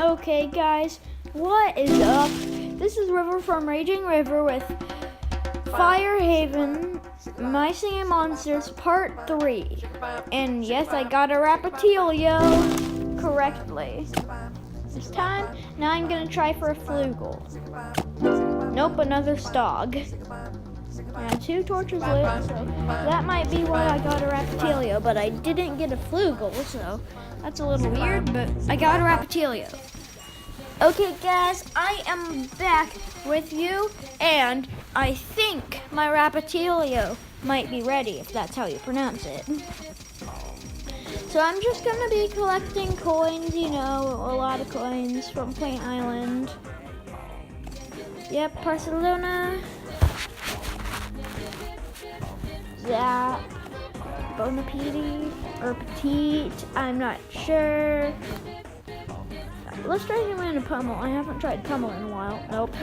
Okay, guys, what is up? This is River from Raging River with Fire Haven, My Singing Monsters Part 3. And yes, I got a Rapitelieo correctly. This time, now I'm gonna try for a Flugel. Nope, another Stog. And 2 torches lit, so that might be why I got a Rapitelieo, but I didn't get a Flugel, so that's a little weird, but I got a Rapitelieo. Okay guys, I am back with you, and I think my Rapitelieo might be ready, if that's how you pronounce it. So I'm just gonna be collecting coins, you know, a lot of coins from Paint Island. Yep, Barcelona. That. Bonaparte or Petite, I'm not sure. Let's try him in a pummel. I haven't tried pummel in a while. Nope.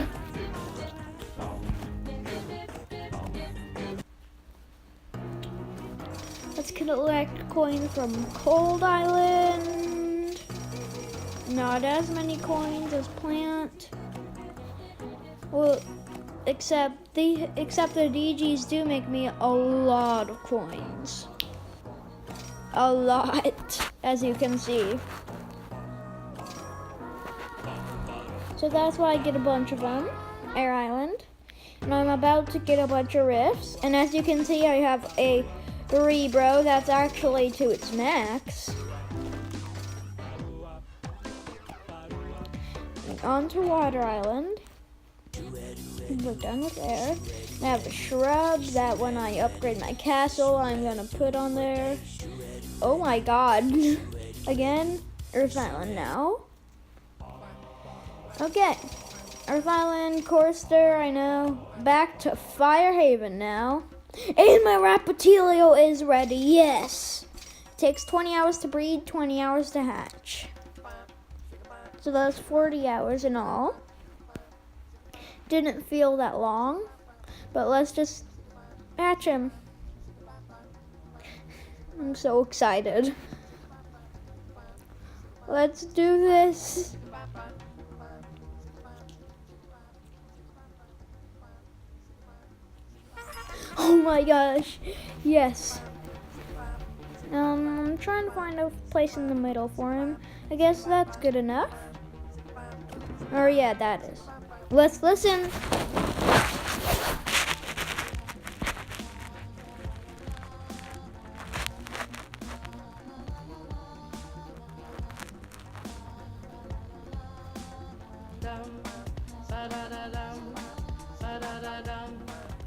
Let's collect coins from Cold Island. Not as many coins as Plant. Well, except the DGs do make me a lot of coins. A lot, as you can see. So that's why I get a bunch of them, Air Island. And I'm about to get a bunch of rifts. And as you can see, I have a Rebro that's actually to its max. On to Water Island. We're done with air. I have a shrub that when I upgrade my castle, I'm gonna put on there. Oh my god. Again, Earth Island now. Okay, Earth Island, Corster, I know. Back to Fire Haven now. And my Rapitelieo is ready, yes. Takes 20 hours to breed, 20 hours to hatch. So that's 40 hours in all. Didn't feel that long, but let's just hatch him. I'm so excited. Let's do this. Oh my gosh, yes. I'm trying to find a place in the middle for him. I guess that's good enough. Or yeah, that is. Let's listen.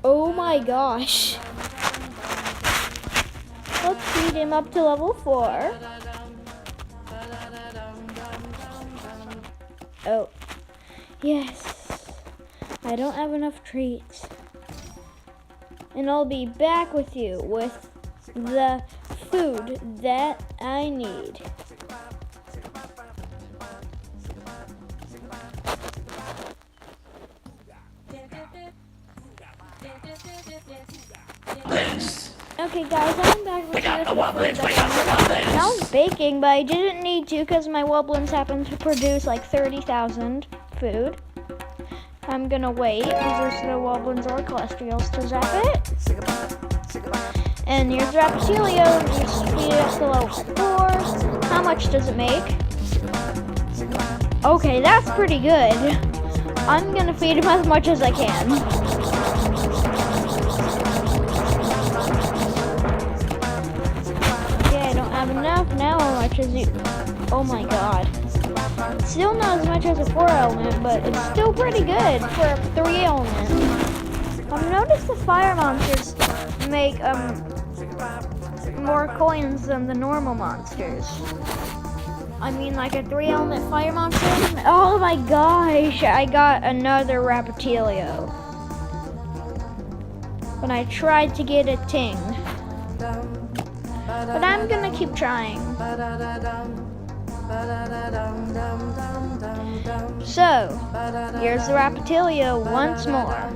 Oh my gosh. Let's speed him up to level 4. Oh, yes. I don't have enough treats. And I'll be back with you with the food that I need. Okay guys, I'm back with you. I was baking, but I didn't need to because my Wobblins happen to produce like 30,000 food. I'm gonna wait because there's no Wobblins or Celestials to zap it. And here's Rapitelieo, you speed it up to level 4. How much does it make? Okay, that's pretty good. I'm gonna feed him as much as I can. Enough now. How much is it? Oh my god. Still not as much as a 4 element, but it's still pretty good for a 3 element. I've noticed the fire monsters make more coins than the normal monsters. I mean, like a 3 element fire monster. Oh my gosh, I got another Rapitelieo. When I tried to get a ting. But I'm gonna keep trying. So, here's the Rapitelieo once more.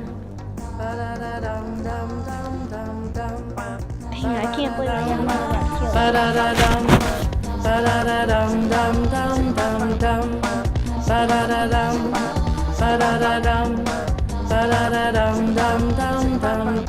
I can't believe I have another Rapitelieo. ba da da dum, ba da da dum, ba da da dum dum dum dum.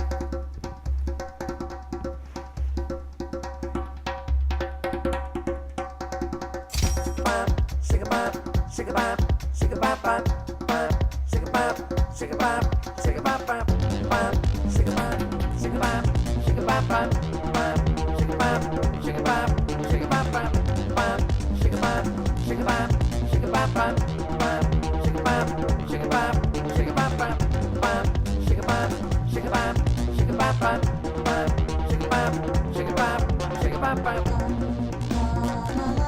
Shake a bop, shake a bop, bop, bop, shake a bop, shake a bop, shake a bop, bop, bop, shake a bop, shake a bop, shake a bop, bop, bop, shake a bop, shake a bop, shake a bop, bop, bop, shake a bop, shake a bop, shake a bop, bop, bop, shake a bop, shake a bop, shake a bop, bop, bop, shake a bop, shake a bop, shake a bop, bop, bop, shake a bop, shake a bop, shake a bop, bop.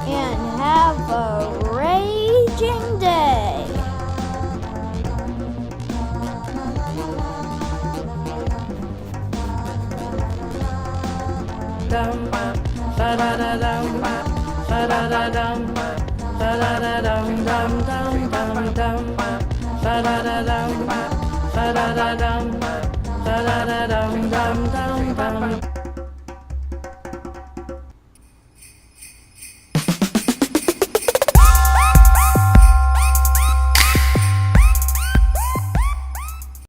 And have a raging day. Dum ba da da dum ba da da dum ba da dum dum dum dum dum ba da dum ba da dum ba da dum dum dum dum.